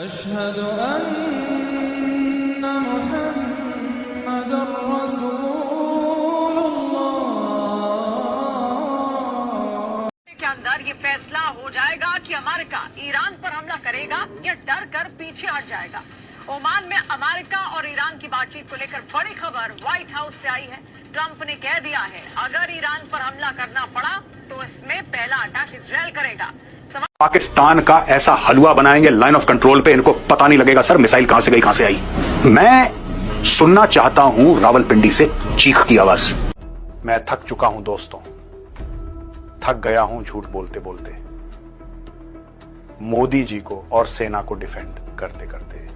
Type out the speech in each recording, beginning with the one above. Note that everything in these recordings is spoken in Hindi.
अशहदु अन्ना मुहम्मदुर रसूलुल्लाह। के अंदर ये फैसला हो जाएगा कि अमेरिका ईरान पर हमला करेगा या डर कर पीछे हट जाएगा। ओमान में अमेरिका और ईरान की बातचीत को लेकर बड़ी खबर व्हाइट हाउस से आई है। ट्रंप ने कह दिया है अगर ईरान पर हमला करना पड़ा तो इसमें पहला अटैक इजराइल करेगा। पाकिस्तान का ऐसा हलवा बनाएंगे लाइन ऑफ कंट्रोल पे, इनको पता नहीं लगेगा सर मिसाइल कहां से गई कहां से आई। मैं सुनना चाहता हूं रावलपिंडी से चीख की आवाज। मैं थक चुका हूं दोस्तों, थक गया हूं झूठ बोलते बोलते, मोदी जी को और सेना को डिफेंड करते करते।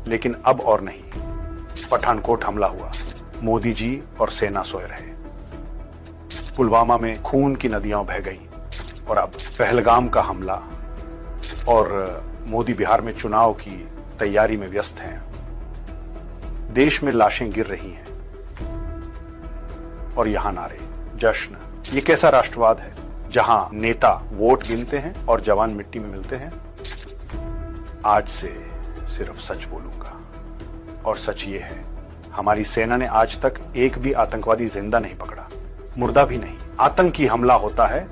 लेकिन अब और नहीं, पठानकोट हमला हुआ, मोदी जी और सेना सोए रहे, पुलवामा में खून की नदियां बह गई और अब पहलगाम का हमला, और मोदी बिहार में चुनाव की तैयारी में व्यस्त हैं। देश में लाशें गिर रही हैं और यहां नारे, जश्न। ये कैसा राष्ट्रवाद है जहां नेता वोट गिनते हैं और जवान मिट्टी में मिलते हैं। आज से सिर्फ सच बोलूंगा और सच ये है, हमारी सेना ने आज तक एक भी आतंकवादी जिंदा नहीं पकड़ा, मुर्दा भी नहीं। आतंकी हमला होता है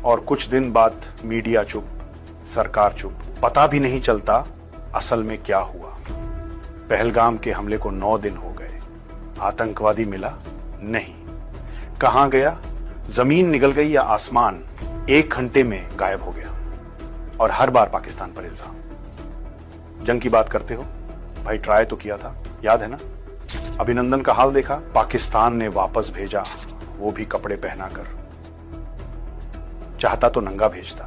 और कुछ दिन बाद मीडिया चुप, सरकार चुप, पता भी नहीं चलता असल में क्या हुआ। पहलगाम के हमले को 9 दिन हो गए, आतंकवादी मिला नहीं। कहां गया? जमीन निगल गई या आसमान 1 घंटे में गायब हो गया। और हर बार पाकिस्तान पर इल्जाम। जंग की बात करते हो भाई, ट्राई तो किया था, याद है ना? अभिनंदन का हाल देखा, पाकिस्तान ने वापस भेजा, वो भी कपड़े पहनाकर। चाहता तो नंगा भेजता।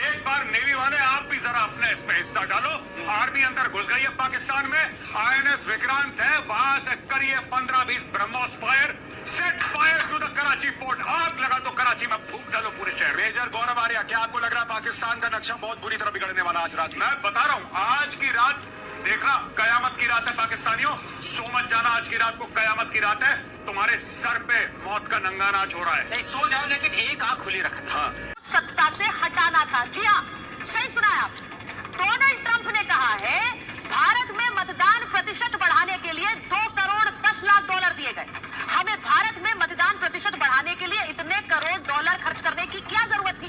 एक बार नेवी वाले आप भी जरा अपने इसमें हिस्सा डालो। आर्मी अंदर घुस गई है पाकिस्तान में, INS विक्रांत है, वहां से करिए 15-20 BrahMos fire, set fire to the Karachi port. आग लगा तो कराची में फूंक डालो पूरे शहर। मेजर गौरव आर्या, क्या आपको लग रहा है पाकिस्तान का नक्शा बहुत बुरी तरह बिगड़ने वाला आज रात? मैं बता रहा हूँ, आज की रात देखना कयामत की रात है पाकिस्तानियों। सो मत जाना, आज की रात को कयामत की रात है। तुम्हारे सर पे मौत का नंगा नाच हो रहा है। नहीं सो जाओ, लेकिन एक आंख खुली रखना। हाँ, सत्ता से हटाना था। जी हाँ, सही सुना आप। डोनाल्ड ट्रंप ने कहा है भारत में मतदान प्रतिशत बढ़ाने के लिए $2.10 दिए गए। हमें भारत में मतदान प्रतिशत बढ़ाने के लिए इतने $1 करोड़ खर्च करने की क्या जरूरत थी?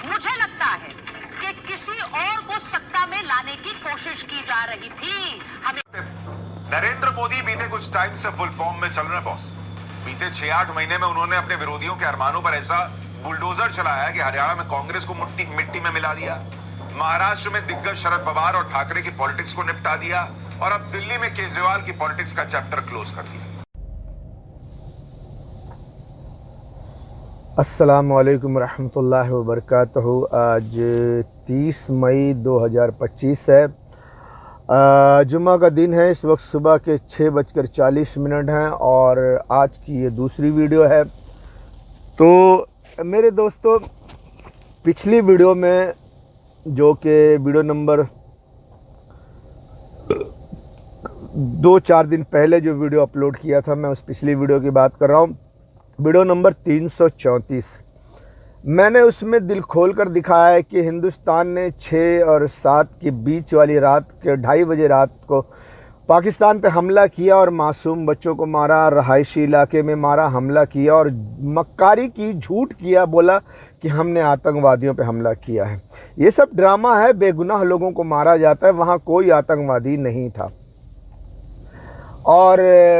मुझे लगता है कि किसी और को सत्ता में लाने की कोशिश की जा रही थी। हमें नरेंद्र मोदी बीते कुछ टाइम से फुल फॉर्म में चल रहे हैं बॉस। बीते 6-8 महीने में उन्होंने अपने विरोधियों के अरमानों पर ऐसा बुलडोजर चलाया कि हरियाणा में कांग्रेस को मिट्टी में मिला दिया, महाराष्ट्र में दिग्गज शरद पवार और ठाकरे की पॉलिटिक्स को निपटा दिया, और अब दिल्ली में केजरीवाल की पॉलिटिक्स का चैप्टर क्लोज कर दिया। अस्सलामु अलैकुम रहमतुल्लाहि व बरकातहू। आज 30 मई 2025 है, जुम्मा का दिन है। इस वक्त सुबह के 6:40 हैं और आज की ये दूसरी वीडियो है। तो मेरे दोस्तों, पिछली वीडियो में जो कि वीडियो नंबर 2-4 दिन पहले जो वीडियो अपलोड किया था, मैं उस पिछली वीडियो की बात कर रहा हूँ, वीडियो नंबर 334। मैंने उसमें दिल खोल कर दिखाया है कि हिंदुस्तान ने 6 और 7 के बीच वाली रात के 2:30 बजे रात को पाकिस्तान पे हमला किया और मासूम बच्चों को मारा, रहायशी इलाके में मारा, हमला किया और मक्कारी की, झूठ किया, बोला कि हमने आतंकवादियों पे हमला किया है। ये सब ड्रामा है, बेगुनाह लोगों को मारा जाता है, वहाँ कोई आतंकवादी नहीं था। और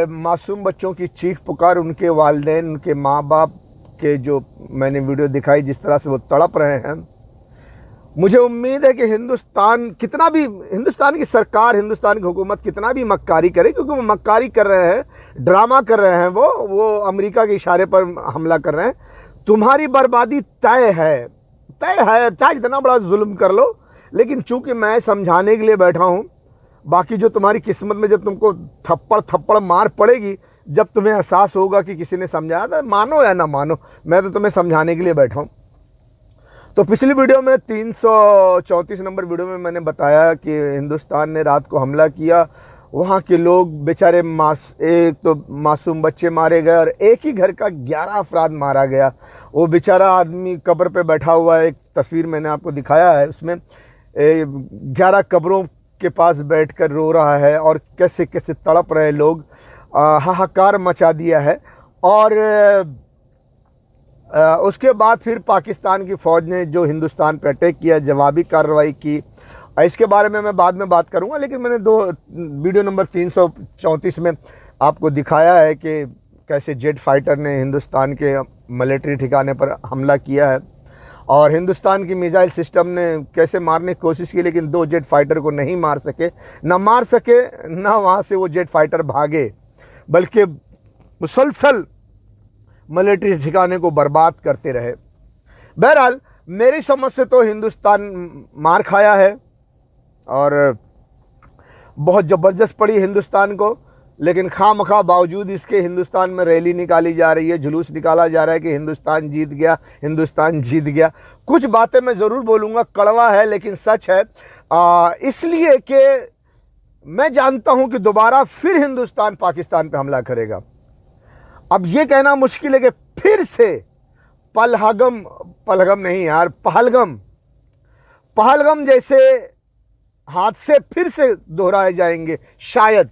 मासूम बच्चों की चीख पुकार, उनके वालिदैन, उनके माँ बाप के जो मैंने वीडियो दिखाई, जिस तरह से वो तड़प रहे हैं, मुझे उम्मीद है कि हिंदुस्तान कितना भी, हिंदुस्तान की सरकार, हिंदुस्तान की हुकूमत कितना भी मक्कारी करे, क्योंकि वो मक्कारी कर रहे हैं, ड्रामा कर रहे हैं, वो अमेरिका के इशारे पर हमला कर रहे हैं। तुम्हारी बर्बादी तय है, चाहे जितना बड़ा जुल्म कर लो। लेकिन चूंकि मैं समझाने के लिए बैठा हूँ, बाकी जो तुम्हारी किस्मत में जब तुमको थप्पड़ मार पड़ेगी, जब तुम्हें एहसास होगा कि किसी ने समझाया था, मानो या ना मानो, मैं तो तुम्हें समझाने के लिए बैठा हूँ। तो पिछली वीडियो में 334 नंबर वीडियो में मैंने बताया कि हिंदुस्तान ने रात को हमला किया, वहाँ के लोग बेचारे एक तो मासूम बच्चे मारे गए और एक ही घर का 11 अफराद मारा गया। वो बेचारा आदमी कब्र पे बैठा हुआ है, एक तस्वीर मैंने आपको दिखाया है, उसमें 11 कब्रों के पास बैठकर रो रहा है और कैसे कैसे तड़प रहे लोग, हाहाकार मचा दिया है। और उसके बाद फिर पाकिस्तान की फ़ौज ने जो हिंदुस्तान पर अटैक किया, जवाबी कार्रवाई की, इसके बारे में मैं बाद में बात करूंगा। लेकिन मैंने वीडियो नंबर 334 में आपको दिखाया है कि कैसे जेट फाइटर ने हिंदुस्तान के मिलिट्री ठिकाने पर हमला किया है और हिंदुस्तान की मिसाइल सिस्टम ने कैसे मारने की कोशिश की, लेकिन 2 जेट फाइटर को नहीं मार सके, ना वहाँ से वो जेट फाइटर भागे, बल्कि मुसलसल मिलिट्री ठिकाने को बर्बाद करते रहे। बहरहाल मेरी समझ से तो हिंदुस्तान मार खाया है और बहुत ज़बरदस्त पड़ी हिंदुस्तान को, लेकिन खामखा बावजूद इसके हिंदुस्तान में रैली निकाली जा रही है, जुलूस निकाला जा रहा है कि हिंदुस्तान जीत गया, हिंदुस्तान जीत गया। कुछ बातें मैं ज़रूर बोलूँगा, कड़वा है लेकिन सच है, इसलिए कि मैं जानता हूँ कि दोबारा फिर हिंदुस्तान पाकिस्तान पे हमला करेगा। अब ये कहना मुश्किल है कि फिर से पहलगम नहीं यार, पहलगम जैसे हादसे फिर से दोहराए जाएंगे। शायद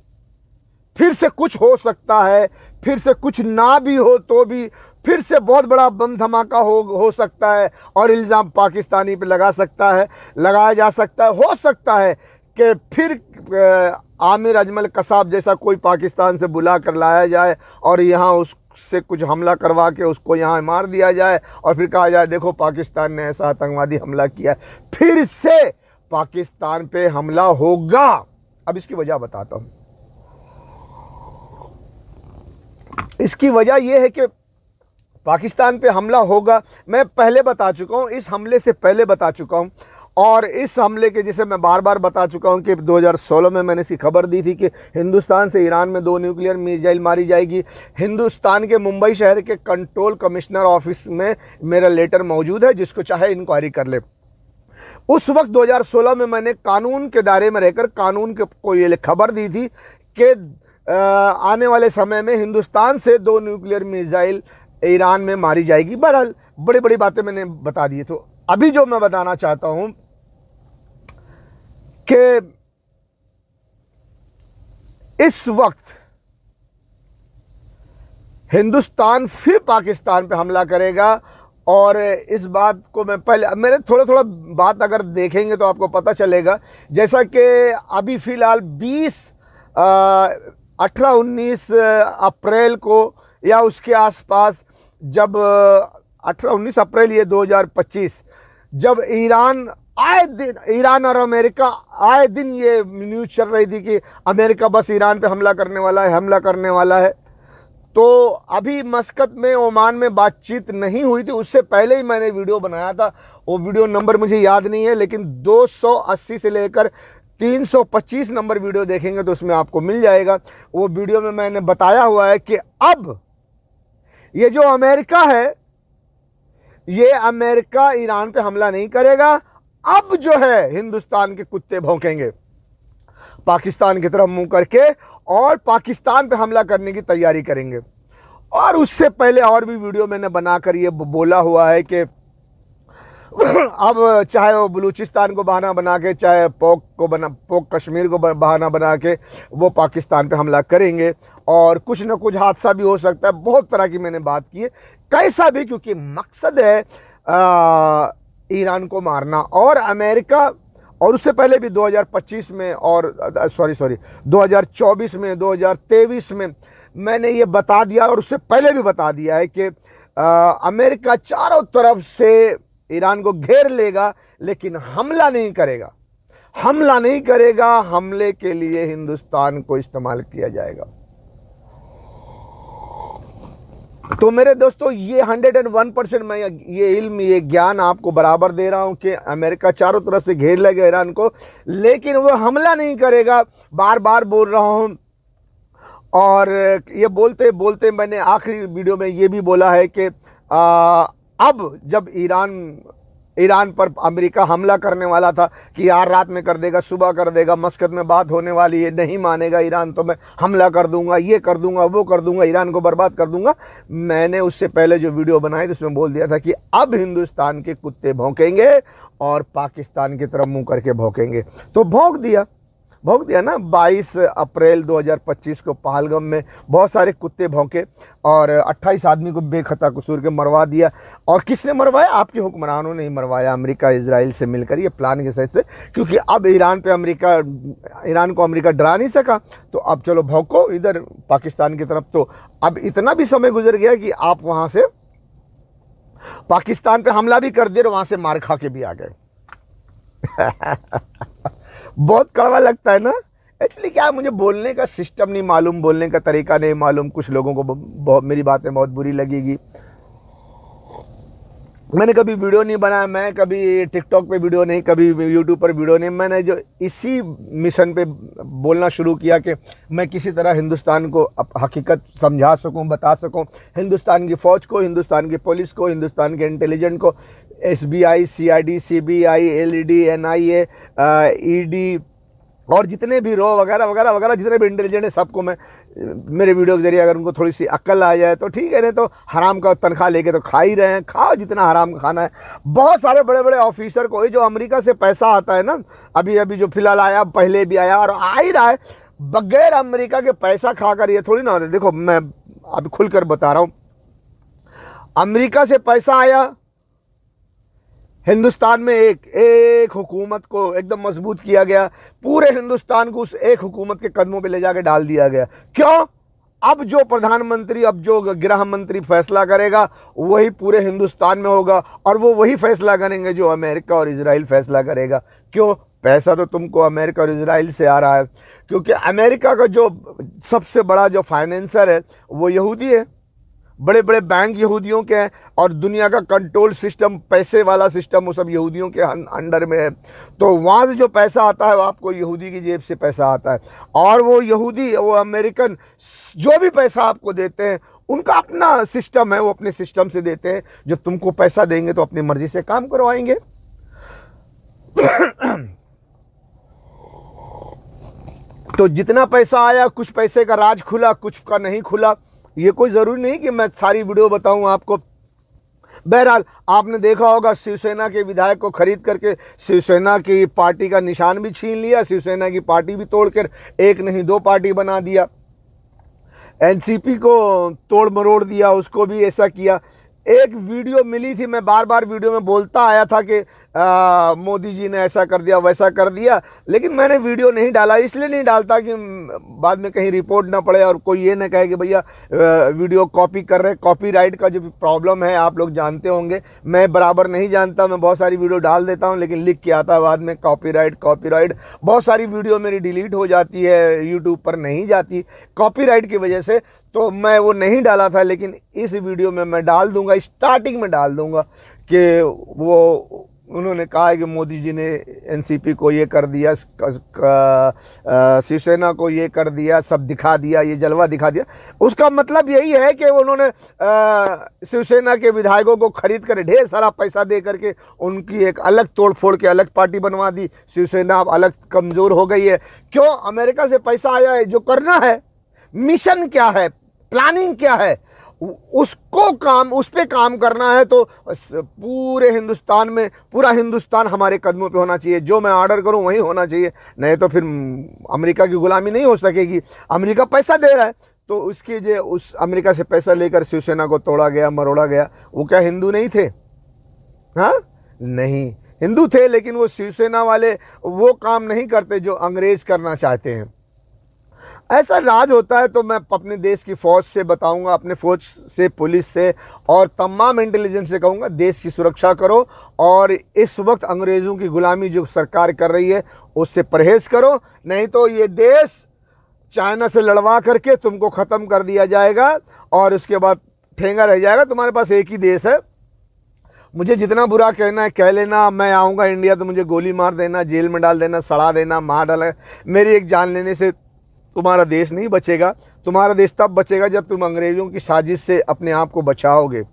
फिर से कुछ हो सकता है, फिर से कुछ ना भी हो तो भी फिर से बहुत बड़ा बम धमाका हो सकता है और इल्ज़ाम पाकिस्तानी पे लगाया जा सकता है। हो सकता है कि फिर आमिर अजमल कसाब जैसा कोई पाकिस्तान से बुला कर लाया जाए और यहाँ उससे कुछ हमला करवा के उसको यहाँ मार दिया जाए और फिर कहा जाए देखो पाकिस्तान ने ऐसा आतंकवादी हमला किया। फिर से पाकिस्तान पे हमला होगा। अब इसकी वजह बताता हूँ। इसकी वजह यह है कि पाकिस्तान पे हमला होगा, मैं पहले बता चुका हूँ, इस हमले से पहले बता चुका हूँ और इस हमले के जिसे मैं बार बार बता चुका हूँ कि 2016 में मैंने इसकी खबर दी थी कि हिंदुस्तान से ईरान में 2 न्यूक्लियर मिसाइल मारी जाएगी। हिंदुस्तान के मुंबई शहर के कंट्रोल कमिश्नर ऑफिस में मेरा लेटर मौजूद है, जिसको चाहे इंक्वायरी कर ले। उस वक्त 2016 में मैंने कानून के दायरे में रहकर कानून को ये खबर दी थी कि आने वाले समय में हिंदुस्तान से 2 न्यूक्लियर मिसाइल ईरान में मारी जाएगी। बहरहाल बड़ी बड़ी बातें मैंने बता दी। तो अभी जो मैं बताना चाहता हूं कि इस वक्त हिंदुस्तान फिर पाकिस्तान पे हमला करेगा और इस बात को मैं पहले मेरे थोड़ा बात अगर देखेंगे तो आपको पता चलेगा। जैसा कि अभी फ़िलहाल 18-19 अप्रैल को या उसके आसपास, जब 18-19 अप्रैल ये 2025, जब ईरान और अमेरिका आए दिन ये न्यूज़ चल रही थी कि अमेरिका बस ईरान पे हमला करने वाला है। तो अभी मस्कत में, ओमान में बातचीत नहीं हुई थी, उससे पहले ही मैंने वीडियो बनाया था। वो वीडियो नंबर मुझे याद नहीं है, लेकिन 280 से लेकर 325 नंबर वीडियो देखेंगे तो उसमें आपको मिल जाएगा। वो वीडियो में मैंने बताया हुआ है कि अब ये जो अमेरिका है, ये अमेरिका ईरान पे हमला नहीं करेगा। अब जो है हिंदुस्तान के कुत्ते भौंकेंगे पाकिस्तान की तरफ मुंह करके और पाकिस्तान पे हमला करने की तैयारी करेंगे। और उससे पहले और भी वीडियो मैंने बनाकर ये बोला हुआ है कि अब चाहे वो बलूचिस्तान को बहाना बना के, चाहे पोक कश्मीर को बहाना बना के वो पाकिस्तान पे हमला करेंगे और कुछ न कुछ हादसा भी हो सकता है। बहुत तरह की मैंने बात की है, कैसा भी, क्योंकि मकसद है ईरान को मारना। और अमेरिका, और उससे पहले भी 2025 में और 2024 में, 2023 में मैंने ये बता दिया और उससे पहले भी बता दिया है कि अमेरिका चारों तरफ से ईरान को घेर लेगा लेकिन हमला नहीं करेगा। हमले के लिए हिंदुस्तान को इस्तेमाल किया जाएगा। तो मेरे दोस्तों, ये 101% मैं ये इल्म, ये ज्ञान आपको बराबर दे रहा हूं कि अमेरिका चारों तरफ से घेर लेगा ईरान को, लेकिन वो हमला नहीं करेगा। बार बार बोल रहा हूं। और ये बोलते बोलते मैंने आखिरी वीडियो में ये भी बोला है कि अब जब ईरान पर अमेरिका हमला करने वाला था कि यार रात में कर देगा, सुबह कर देगा, मस्कत में बात होने वाली है, नहीं मानेगा ईरान तो मैं हमला कर दूंगा, ये कर दूंगा, वो कर दूंगा, ईरान को बर्बाद कर दूंगा। मैंने उससे पहले जो वीडियो बनाई थी उसमें बोल दिया था कि अब हिंदुस्तान के कुत्ते भौंकेंगे और पाकिस्तान की तरफ मुंह करके भौंकेंगे। तो भौंक दिया। भौंक दिया ना। 22 अप्रैल 2025 को पहलगाम में बहुत सारे कुत्ते भौंके और 28 आदमी को बेखता कसूर के मरवा दिया। और किसने मरवाया? आपके हुक्मरानों ने ही मरवाया, अमेरिका इजराइल से मिलकर, ये प्लान के साथ से। क्योंकि अब ईरान को अमेरिका डरा नहीं सका, तो अब चलो भौंको इधर पाकिस्तान की तरफ। तो अब इतना भी समय गुजर गया कि आप वहाँ से पाकिस्तान पे हमला भी कर दिए और वहाँ से मार खा के भी आ गए। बहुत कड़वा लगता है ना। एक्चुअली क्या है, मुझे बोलने का सिस्टम नहीं मालूम, बोलने का तरीका नहीं मालूम। कुछ लोगों को मेरी बातें बहुत बुरी लगेगी। मैंने कभी वीडियो नहीं बनाया, मैं कभी टिकटॉक पे वीडियो नहीं, कभी यूट्यूब पर वीडियो नहीं। मैंने जो इसी मिशन पे बोलना शुरू किया कि मैं किसी तरह हिंदुस्तान को हकीकत समझा सकूं, बता सकूं, हिंदुस्तान की फ़ौज को, हिंदुस्तान की पुलिस को, हिंदुस्तान के इंटेलिजेंट को, SBI, CID, CBI, LED, NIA, ED और जितने भी रो वगैरह वगैरह वगैरह जितने भी इंटेलिजेंट है, सबको मैं मेरे वीडियो के जरिए अगर उनको थोड़ी सी अक्ल आ जाए तो ठीक है, नहीं तो हराम का तनख्वाह लेके तो खा ही रहे हैं। खाओ जितना हराम का खाना है। बहुत सारे बड़े बड़े ऑफिसर को, ये जो अमेरिका से पैसा आता है ना, अभी जो फिलहाल आया, पहले भी आया और आ ही रहा है, बगैर अमेरिका के पैसा खाकर ये थोड़ी ना होता। देखो मैं अभी खुलकर बता रहा हूँ, अमेरिका से पैसा आया, हिंदुस्तान में एक हुकूमत को एकदम मजबूत किया गया, पूरे हिंदुस्तान को उस एक हुकूमत के कदमों पे ले जाके डाल दिया गया। क्यों? अब जो प्रधानमंत्री, अब जो गृह मंत्री फैसला करेगा वही पूरे हिंदुस्तान में होगा, और वो वही फैसला करेंगे जो अमेरिका और इजराइल फैसला करेगा। क्यों? पैसा तो तुमको अमेरिका और इजराइल से आ रहा है, क्योंकि अमेरिका का जो सबसे बड़ा जो फाइनेंसर है वो यहूदी है, बड़े बड़े बैंक यहूदियों के हैं, और दुनिया का कंट्रोल सिस्टम, पैसे वाला सिस्टम, वो सब यहूदियों के अंडर में है। तो वहाँ से जो पैसा आता है वो आपको यहूदी की जेब से पैसा आता है, और वो यहूदी, वो अमेरिकन जो भी पैसा आपको देते हैं उनका अपना सिस्टम है, वो अपने सिस्टम से देते हैं। जो तुमको पैसा देंगे तो अपनी मर्जी से काम करवाएंगे। तो जितना पैसा आया, कुछ पैसे का राज खुला, कुछ का नहीं खुला। ये कोई ज़रूरी नहीं कि मैं सारी वीडियो बताऊं आपको। बहरहाल आपने देखा होगा, शिवसेना के विधायक को खरीद करके शिवसेना की पार्टी का निशान भी छीन लिया, शिवसेना की पार्टी भी तोड़कर एक नहीं 2 पार्टी बना दिया, NCP को तोड़ मरोड़ दिया, उसको भी ऐसा किया। एक वीडियो मिली थी, मैं बार बार वीडियो में बोलता आया था कि मोदी जी ने ऐसा कर दिया, वैसा कर दिया, लेकिन मैंने वीडियो नहीं डाला। इसलिए नहीं डालता कि बाद में कहीं रिपोर्ट ना पड़े और कोई ये ना कहे कि भैया वीडियो कॉपी कर रहे। कॉपीराइट का जो प्रॉब्लम है आप लोग जानते होंगे, मैं बराबर नहीं जानता, मैं बहुत सारी वीडियो डाल देता हूँ लेकिन लिख के आता है बाद में कॉपीराइट। बहुत सारी वीडियो मेरी डिलीट हो जाती है, यूट्यूब पर नहीं जाती कॉपीराइट की वजह से, तो मैं वो नहीं डाला था। लेकिन इस वीडियो में मैं डाल दूंगा, स्टार्टिंग में डाल दूंगा कि वो उन्होंने कहा है कि मोदी जी ने NCP को ये कर दिया, शिवसेना को ये कर दिया, सब दिखा दिया, ये जलवा दिखा दिया। उसका मतलब यही है कि उन्होंने शिवसेना के विधायकों को खरीद कर ढेर सारा पैसा दे करके उनकी एक अलग तोड़ फोड़ के अलग पार्टी बनवा दी। शिवसेना अब अलग कमज़ोर हो गई है। क्यों? अमेरिका से पैसा आया है। जो करना है, मिशन क्या है, प्लानिंग क्या है, उसको काम, उस पे काम करना है। तो पूरे हिंदुस्तान में, पूरा हिंदुस्तान हमारे कदमों पे होना चाहिए। जो मैं ऑर्डर करूं वही होना चाहिए, नहीं तो फिर अमेरिका की गुलामी नहीं हो सकेगी। अमेरिका पैसा दे रहा है तो उसके जो उस अमेरिका से पैसा लेकर शिवसेना को तोड़ा गया, मरोड़ा गया। वो क्या हिंदू नहीं थे? हाँ, नहीं, हिंदू थे, लेकिन वो शिवसेना वाले वो काम नहीं करते जो अंग्रेज करना चाहते हैं। ऐसा राज होता है। तो मैं अपने देश की फ़ौज से बताऊंगा, अपने फ़ौज से, पुलिस से और तमाम इंटेलिजेंस से कहूंगा, देश की सुरक्षा करो, और इस वक्त अंग्रेज़ों की गुलामी जो सरकार कर रही है उससे परहेज़ करो, नहीं तो ये देश चाइना से लड़वा करके तुमको ख़त्म कर दिया जाएगा और उसके बाद ठेंगा रह जाएगा। तुम्हारे पास एक ही देश है। मुझे जितना बुरा कहना है कह लेना, मैं आऊँगा इंडिया तो मुझे गोली मार देना, जेल में डाल देना, सड़ा देना, मार डाला। मेरी एक जान लेने से तुम्हारा देश नहीं बचेगा। तुम्हारा देश तब बचेगा जब तुम अंग्रेज़ों की साजिश से अपने आप को बचाओगे।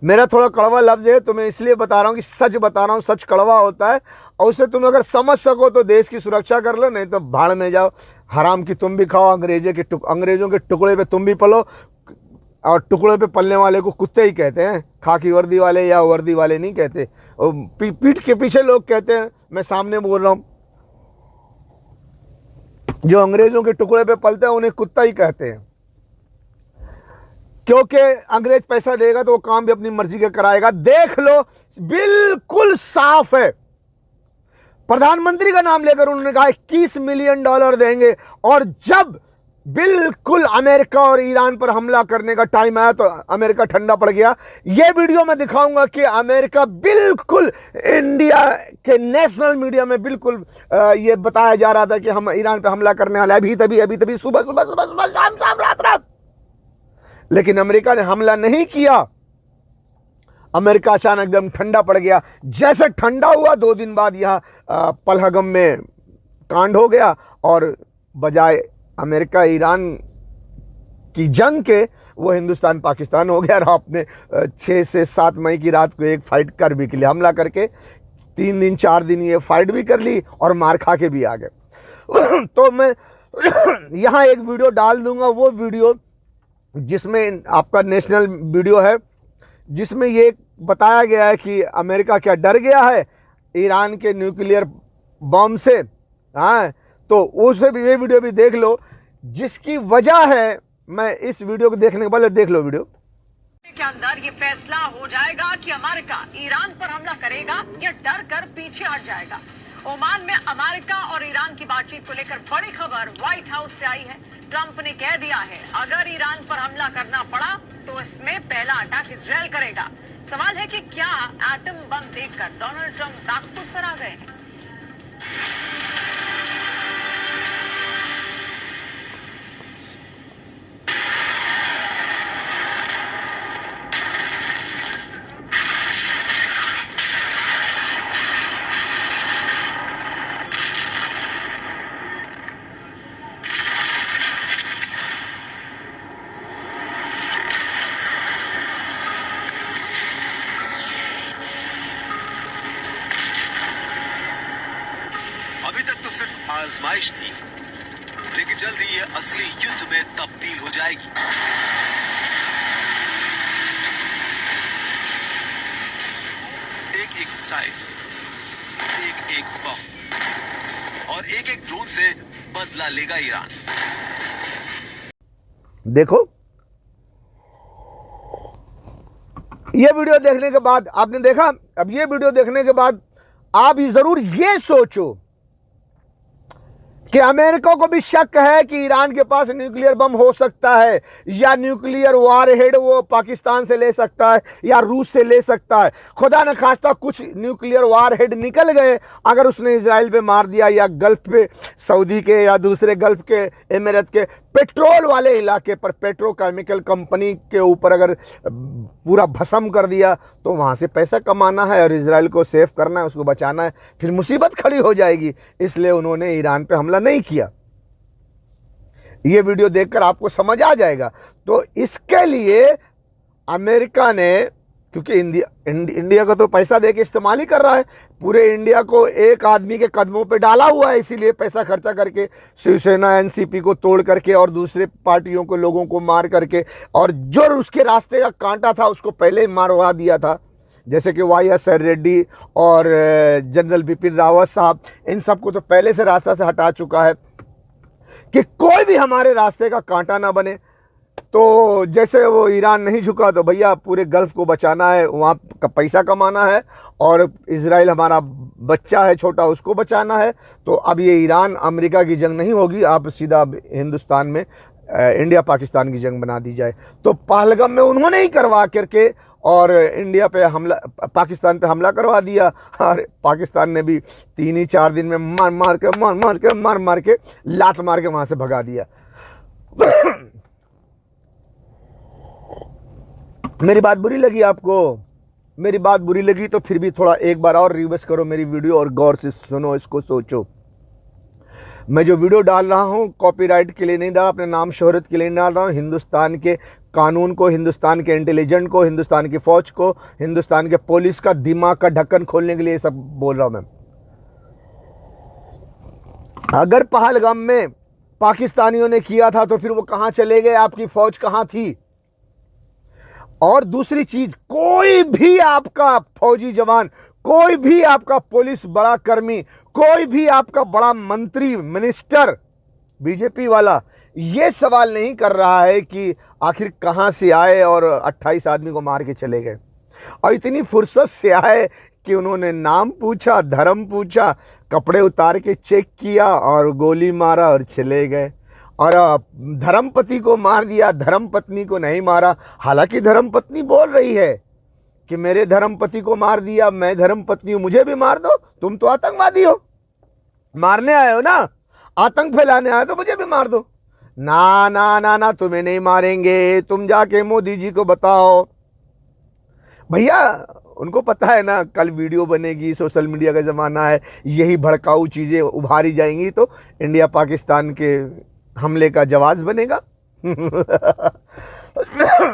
मेरा थोड़ा कड़वा लफ्ज़ है तो मैं इसलिए बता रहा हूँ कि सच बता रहा हूँ। सच कड़वा होता है और उसे तुम अगर समझ सको तो देश की सुरक्षा कर लो, नहीं तो भाड़ में जाओ। हराम की तुम भी खाओ, अंग्रेज़ों के टुकड़े पे तुम भी पलो, और टुकड़े पे पलने वाले को कुत्ते ही कहते हैं, खाकी वर्दी वाले या वर्दी वाले नहीं कहते। पीठ के पीछे लोग कहते हैं, मैं सामने बोल रहा हूँ। जो अंग्रेजों के टुकड़े पे पलते हैं उन्हें कुत्ता ही कहते हैं, क्योंकि अंग्रेज पैसा देगा तो वो काम भी अपनी मर्जी का कराएगा। देख लो, बिल्कुल साफ है। प्रधानमंत्री का नाम लेकर उन्होंने कहा 21 मिलियन डॉलर देंगे, और जब बिल्कुल अमेरिका और ईरान पर हमला करने का टाइम आया तो अमेरिका ठंडा पड़ गया। यह वीडियो मैं दिखाऊंगा कि अमेरिका बिल्कुल इंडिया के नेशनल मीडिया में बिल्कुल ये बताया जा रहा था कि हम ईरान पर हमला करने वाले, अभी तभी सुबह सुबह सुबह सुबह शाम शाम रात रात, लेकिन अमेरिका ने हमला नहीं किया। अमेरिका अचानक एकदम ठंडा पड़ गया। जैसे ठंडा हुआ 2 दिन बाद यह पहलगाम में कांड हो गया, और बजाय अमेरिका ईरान की जंग के वो हिंदुस्तान पाकिस्तान हो गया। और आपने 6 से 7 मई की रात को एक फाइट कर भी के लिए हमला करके 3 दिन 4 दिन ये फाइट भी कर ली और मार खा के भी आ गए। तो मैं यहाँ एक वीडियो डाल दूंगा, वो वीडियो जिसमें आपका नेशनल वीडियो है, जिसमें ये बताया गया है कि अमेरिका क्या डर गया है ईरान के न्यूक्लियर बम से। हाँ, तो उसे भी ये वीडियो भी देख लो, जिसकी वजह है। मैं इस वीडियो को देखने के पहले देख लो वीडियो के अंदर ये फैसला हो जाएगा कि अमेरिका ईरान पर हमला करेगा या डर कर पीछे हट जाएगा। ओमान में अमेरिका और ईरान की बातचीत को लेकर बड़ी खबर व्हाइट हाउस से आई है। ट्रंप ने कह दिया है अगर ईरान पर हमला करना पड़ा तो इसमें पहला अटैक इजराइल करेगा। सवाल है कि क्या एटम बम देखकर डोनाल्ड ट्रंप ताकतवर पर आ गए हैं? अभी तक तो सिर्फ आजमाइश थी, लेकिन जल्द ही ये असली युद्ध में तब्दील हो जाएगी। एक एक मिसाइल, एक एक बम और एक एक ड्रोन से बदला लेगा ईरान। देखो, ये वीडियो देखने के बाद आपने देखा, अब ये वीडियो देखने के बाद आप ही जरूर ये सोचो कि अमेरिका को भी शक है कि ईरान के पास न्यूक्लियर बम हो सकता है, या न्यूक्लियर वारहेड वो पाकिस्तान से ले सकता है या रूस से ले सकता है। खुदा न खास्ता कुछ न्यूक्लियर वारहेड निकल गए, अगर उसने इजराइल पे मार दिया, या गल्फ पे सऊदी के या दूसरे गल्फ के एमिरेट के पेट्रोल वाले इलाके पर पेट्रोकेमिकल कंपनी के ऊपर अगर पूरा भस्म कर दिया, तो वहाँ से पैसा कमाना है और इजराइल को सेफ करना है, उसको बचाना है, फिर मुसीबत खड़ी हो जाएगी। इसलिए उन्होंने ईरान पे हमला नहीं किया। ये वीडियो देखकर आपको समझ आ जाएगा। तो इसके लिए अमेरिका ने, क्योंकि इंडिया को तो पैसा देके इस्तेमाल ही कर रहा है, पूरे इंडिया को एक आदमी के कदमों पे डाला हुआ है, इसीलिए पैसा खर्चा करके शिवसेना एनसीपी को तोड़ करके और दूसरे पार्टियों को, लोगों को मार करके, और जो उसके रास्ते का कांटा था उसको पहले ही मारवा दिया था, जैसे कि YS रेड्डी और जनरल बिपिन रावत साहब, इन सबको तो पहले से रास्ता से हटा चुका है कि कोई भी हमारे रास्ते का कांटा ना बने। तो जैसे वो ईरान नहीं झुका, तो भैया पूरे गल्फ को बचाना है, वहाँ का पैसा कमाना है, और इजराइल हमारा बच्चा है छोटा, उसको बचाना है। तो अब ये ईरान अमेरिका की जंग नहीं होगी, आप सीधा हिंदुस्तान में इंडिया पाकिस्तान की जंग बना दी जाए। तो पहलगाम में उन्होंने ही करवा करके और इंडिया पे हमला, पाकिस्तान पे हमला करवा दिया, और पाकिस्तान ने भी 3 ही 4 दिन में मार मार के लात मार के वहाँ से भगा दिया। मेरी बात बुरी लगी आपको? मेरी बात बुरी लगी तो फिर भी थोड़ा एक बार और रिवर्स करो मेरी वीडियो और गौर से सुनो, इसको सोचो। मैं जो वीडियो डाल रहा हूँ कॉपीराइट के लिए नहीं डाल, अपने नाम शोहरत के लिए नहीं डाल रहा हूँ। हिंदुस्तान के कानून को, हिंदुस्तान के इंटेलिजेंट को, हिंदुस्तान की फौज को, हिंदुस्तान के पुलिस का दिमाग का ढक्कन खोलने के लिए ये सब बोल रहा हूँ मैं। अगर पहलगाम में पाकिस्तानियों ने किया था तो फिर वो कहाँ चले गए, आपकी फौज कहाँ थी? और दूसरी चीज, कोई भी आपका फौजी जवान, कोई भी आपका पुलिस बड़ा कर्मी, कोई भी आपका बड़ा मंत्री, मिनिस्टर बीजेपी वाला ये सवाल नहीं कर रहा है कि आखिर कहाँ से आए और 28 आदमी को मार के चले गए, और इतनी फुर्सत से आए कि उन्होंने नाम पूछा, धर्म पूछा, कपड़े उतार के चेक किया और गोली मारा और चले गए। और धर्मपति को मार दिया, धर्मपत्नी को नहीं मारा। हालांकि धर्मपत्नी बोल रही है कि मेरे धर्मपति को मार दिया, मैं धर्मपत्नी हूं, मुझे भी मार दो, तुम तो आतंकवादी हो, मारने आए हो ना, आतंक फैलाने आए तो मुझे भी मार दो। ना ना ना ना, तुम्हें नहीं मारेंगे, तुम जाके मोदी जी को बताओ। भैया उनको पता है ना कल वीडियो बनेगी, सोशल मीडिया का ज़माना है, यही भड़काऊ चीज़ें उभारी जाएंगी तो इंडिया पाकिस्तान के हमले का जवाब बनेगा।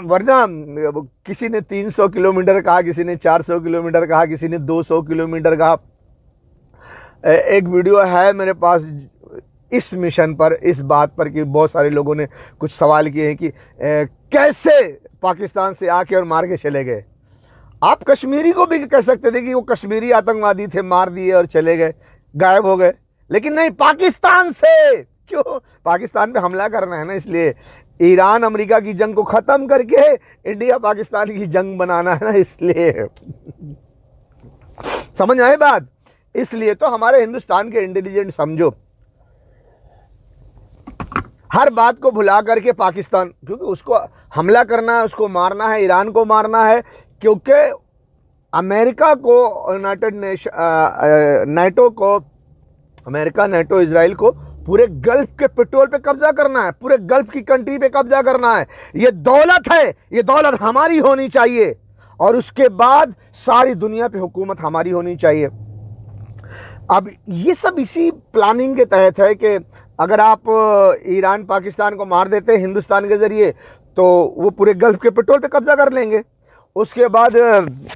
वरना किसी ने 300 किलोमीटर कहा, किसी ने 400 किलोमीटर कहा, किसी ने 200 किलोमीटर कहा। एक वीडियो है मेरे पास इस मिशन पर, इस बात पर कि बहुत सारे लोगों ने कुछ सवाल किए हैं कि कैसे पाकिस्तान से आके और मार के चले गए। आप कश्मीरी को भी कह सकते थे कि वो कश्मीरी आतंकवादी थे, मार दिए और चले गए, गायब हो गए, लेकिन नहीं, पाकिस्तान से। क्यों? पाकिस्तान पे हमला करना है ना, इसलिए ईरान अमेरिका की जंग को ख़त्म करके इंडिया पाकिस्तान की जंग बनाना है ना, इसलिए। समझ आए बात? इसलिए तो हमारे हिंदुस्तान के इंटेलिजेंट समझो, हर बात को भुला करके पाकिस्तान, क्योंकि उसको हमला करना है, उसको मारना है, ईरान को मारना है, क्योंकि अमेरिका को नाटो को, अमेरिका, नाटो, इजराइल को पूरे गल्फ के पेट्रोल पे कब्जा करना है, पूरे गल्फ की कंट्री पे कब्जा करना है। ये दौलत है, ये दौलत हमारी होनी चाहिए, और उसके बाद सारी दुनिया पे हुकूमत हमारी होनी चाहिए। अब ये सब इसी प्लानिंग के तहत है कि अगर आप ईरान पाकिस्तान को मार देते हैं हिंदुस्तान के ज़रिए, तो वो पूरे गल्फ के पेट्रोल पे कब्जा कर लेंगे। उसके बाद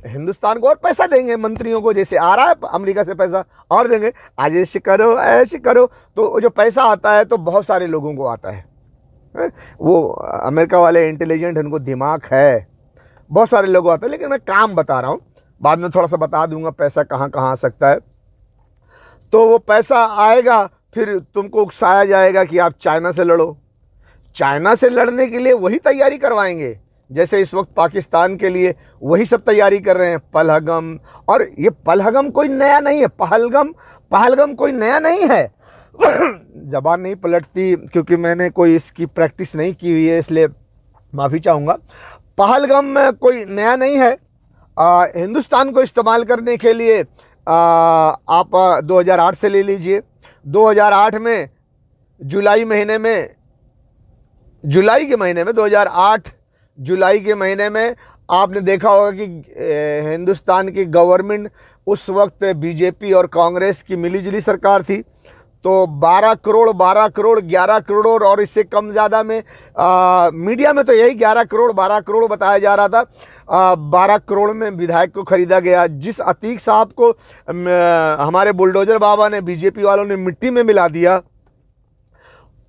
हिंदुस्तान को और पैसा देंगे, मंत्रियों को जैसे आ रहा है अमेरिका से पैसा और देंगे, आज ऐश करो, ऐश करो। तो जो पैसा आता है तो बहुत सारे लोगों को आता है। वो अमेरिका वाले इंटेलिजेंट, उनको दिमाग है, बहुत सारे लोगों को आता है। लेकिन मैं काम बता रहा हूँ, बाद में थोड़ा सा बता दूंगा पैसा कहाँ कहाँ आ सकता है। तो वो पैसा आएगा, फिर तुमको उकसाया जाएगा कि आप चाइना से लड़ो। चाइना से लड़ने के लिए वही तैयारी करवाएंगे जैसे इस वक्त पाकिस्तान के लिए वही सब तैयारी कर रहे हैं, पहलगम। और ये पहलगम कोई नया नहीं है, पहलगम कोई नया नहीं है। ज़बान नहीं पलटती क्योंकि मैंने कोई इसकी प्रैक्टिस नहीं की हुई है, इसलिए माफ़ी चाहूँगा। पहलगम में कोई नया नहीं है। हिंदुस्तान को इस्तेमाल करने के लिए आप 2008 से ले लीजिए। 2008 में जुलाई के महीने में 2008 जुलाई के महीने में आपने देखा होगा कि हिंदुस्तान की गवर्नमेंट उस वक्त बीजेपी और कांग्रेस की मिलीजुली सरकार थी। तो 12 करोड़ 11 करोड़ और इससे कम ज़्यादा में मीडिया में तो यही 11 करोड़ 12 करोड़ बताया जा रहा था। 12 करोड़ में विधायक को खरीदा गया। जिस अतीक साहब को हमारे बुलडोजर बाबा ने, बीजेपी वालों ने मिट्टी में मिला दिया,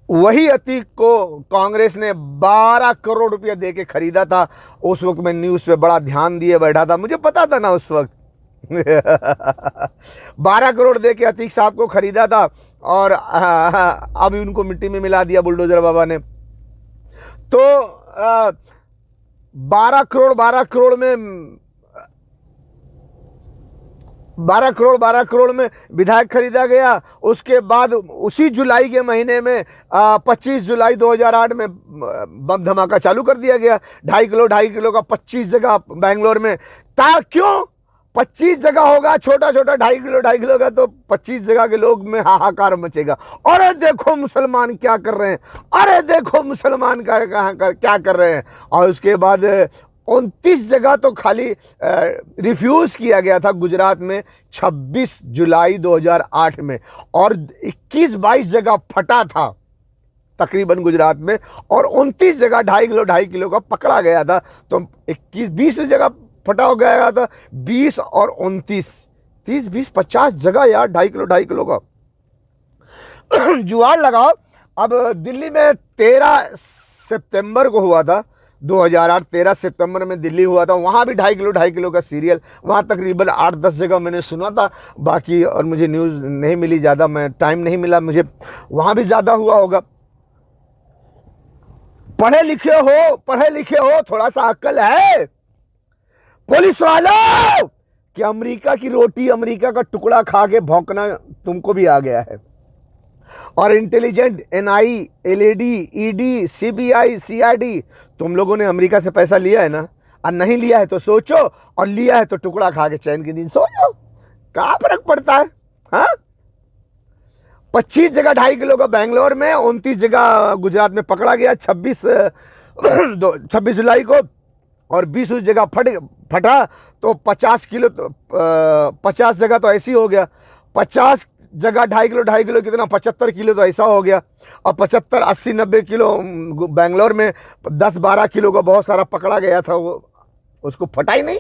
वही अतीक को कांग्रेस ने 12 करोड़ रुपया दे के खरीदा था। उस वक्त मैं न्यूज़ पे बड़ा ध्यान दिए बैठा था, मुझे पता था ना उस वक्त। 12 करोड़ दे के अतीक साहब को खरीदा था और अभी उनको मिट्टी में मिला दिया बुलडोजर बाबा ने। तो 12 करोड़ में विधायक खरीदा गया। उसके बाद उसी जुलाई के महीने में 25 जुलाई 2008 में बम धमाका चालू कर दिया गया। 2.5 किलो का 25 जगह बेंगलोर में। क्यों 25 जगह होगा, छोटा 2.5 किलो का, तो 25 जगह के लोग में हाहाकार मचेगा। अरे देखो मुसलमान क्या कर रहे हैं, अरे देखो मुसलमान क्या कर रहे हैं। और उसके बाद 29 जगह तो खाली रिफ्यूज़ किया गया था गुजरात में 26 जुलाई 2008 में, और 21-22 जगह फटा था तकरीबन गुजरात में, और 29 जगह 2.5 किलो का पकड़ा गया था। तो 20 जगह फटा हो गया था। 20 और 29, 30, 20, 50 जगह यार 2.5 किलो का जुआड़ लगाओ। अब दिल्ली में 13 सितंबर को हुआ था, 2008 13 सितंबर में दिल्ली हुआ था, वहाँ भी 2.5 किलो का सीरियल, वहाँ तकरीबन 8-10 जगह मैंने सुना था, बाकी और मुझे न्यूज़ नहीं मिली ज़्यादा, मैं टाइम नहीं मिला मुझे, वहाँ भी ज़्यादा हुआ होगा। पढ़े लिखे हो, थोड़ा सा अक्ल है पुलिस वालों कि अमेरिका की रोटी, अमेरिका का टुकड़ा खा के भौंकना तुमको भी आ गया है। और intelligent NI, LED, ED, CBI, CID, तुम लोगों ने अमेरिका से पैसा लिया है ना, और नहीं लिया है तो सोचो, और लिया है तो टुकड़ा खा के चैन की नींद सो जाओ, क्या फर्क पड़ता है? हाँ, 25 जगह 2.5 किलो का बेंगलोर में, 29 जगह गुजरात में पकड़ा गया 26 जुलाई को, और 20 जगह फटा तो 50 किलो, तो 50 जगह तो ऐसी हो गया, 50 जगह 2.5 किलो कितना, 75 किलो तो ऐसा हो गया, और 75, 80, 90 किलो बेंगलोर में 10-12 किलो का बहुत सारा पकड़ा गया था, वो उसको फटा ही नहीं।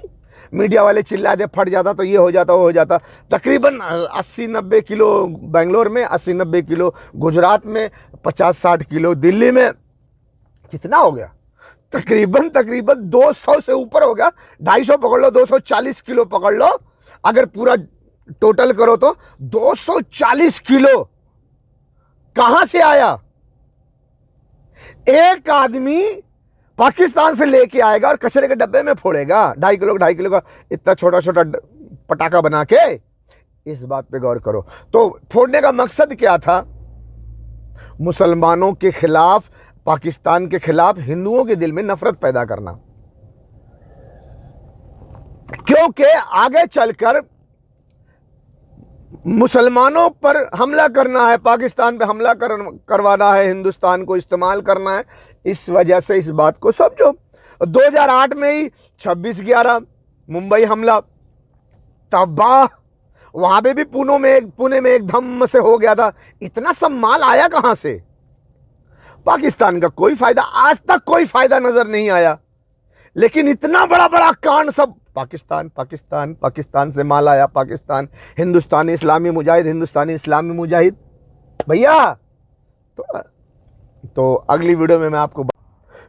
मीडिया वाले चिल्ला दे, फट जाता तो ये हो जाता, वो हो जाता। तकरीबन 80-90 किलो बेंगलोर में, 80-90 किलो गुजरात में, 50-60 किलो दिल्ली में, कितना हो गया? तकरीबन 200 से ऊपर हो गया। 250 पकड़ लो, 240 किलो पकड़ लो, अगर पूरा टोटल करो तो 240 किलो कहां से आया? एक आदमी पाकिस्तान से लेके आएगा और कचरे के डब्बे में फोड़ेगा 2.5 किलो का इतना छोटा छोटा पटाखा बना के। इस बात पे गौर करो। तो फोड़ने का मकसद क्या था? मुसलमानों के खिलाफ, पाकिस्तान के खिलाफ हिंदुओं के दिल में नफरत पैदा करना, क्योंकि आगे चलकर मुसलमानों पर हमला करना है, पाकिस्तान पे हमला करवाना है, हिंदुस्तान को इस्तेमाल करना है। इस वजह से इस बात को समझो। 2008 में ही 26/11 मुंबई हमला तबाह, वहां पे भी पुणे में एक धम्म से हो गया था। इतना सब माल आया कहां से? पाकिस्तान का कोई फायदा, आज तक कोई फायदा नजर नहीं आया। लेकिन इतना बड़ा कांड सब पाकिस्तान से माल आया, पाकिस्तान, हिंदुस्तानी इस्लामी मुजाहिद भैया। तो अगली वीडियो में मैं आपको,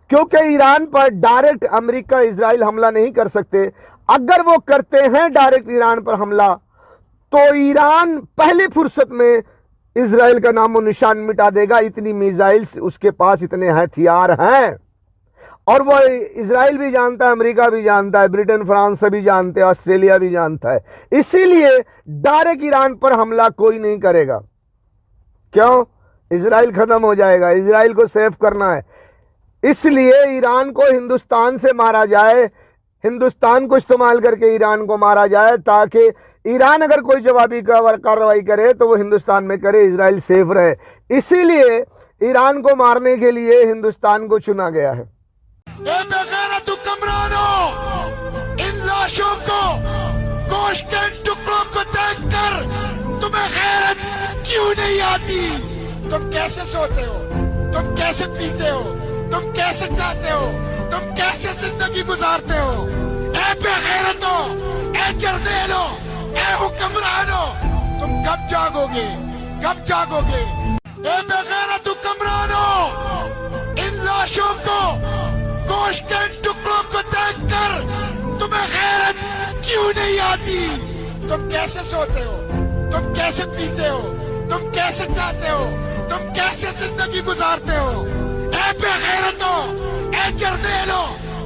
क्योंकि ईरान पर डायरेक्ट अमेरिका इजराइल हमला नहीं कर सकते। अगर वो करते हैं डायरेक्ट ईरान पर हमला, तो ईरान पहली फुर्सत में इजराइल का नामो निशान मिटा देगा। इतनी मिसाइल्स उसके पास, इतने हथियार हैं, और वो इजराइल भी जानता है, अमेरिका भी जानता है, ब्रिटेन फ्रांस भी जानते हैं, ऑस्ट्रेलिया भी जानता है। इसीलिए डायरेक्ट ईरान पर हमला कोई नहीं करेगा। क्यों? इजराइल खत्म हो जाएगा, इजराइल को सेव करना है। इसलिए ईरान को हिंदुस्तान से मारा जाए, हिंदुस्तान को इस्तेमाल करके ईरान को मारा जाए, ताकि ईरान अगर कोई जवाबी कार्रवाई करे तो वो हिंदुस्तान में करे, इजराइल सेफ रहे। इसीलिए ईरान को मारने के लिए हिंदुस्तान को चुना गया है। इन लाशों को, गोश्त के टुकड़ों को देखकर तुम्हें गैरत क्यों नहीं आती? तुम कैसे सोते हो? तुम कैसे पीते हो? तुम कैसे खाते हो? तुम कैसे जिंदगी गुजारते हो? ऐ बेगैरतो, ऐ जर्देलो, ऐ हुक्मरानो, तुम कब जागोगे? कब जागोगे? ऐ बेगैरत हुक्मरानो, इन लाशों को, गोश्त के टुकड़ों को देखकर तुम्हें गैरत क्यों नहीं आती? तुम कैसे सोते हो? तुम कैसे पीते हो? तुम कैसे खाते हो? तुम कैसे जिंदगी गुजारते हो? ऐ बेगैरतो, ऐ जर्देलो,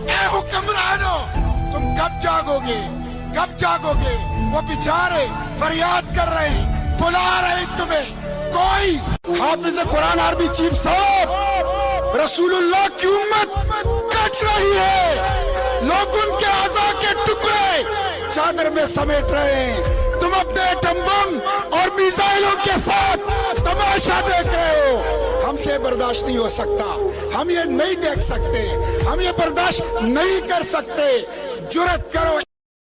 ऐ हुक्मरानो, तुम कब जागोगे? कब जागोगे? वो बेचारे फरियाद कर रहे हैं, बुला रहे हैं तुम्हें। कोई हाफिज कुरान आर्मी चीफ साहब रसूलुल्लाह की उम्मत कट रही है, लोग उनके आज़ा के टुकड़े चादर में समेट रहे हैं। तुम अपने एटम बम और मिसाइलों के साथ तमाशा देख रहे हो। हमसे बर्दाश्त नहीं हो सकता, हम ये नहीं देख सकते, हम ये बर्दाश्त नहीं कर सकते। जुर्रत करो।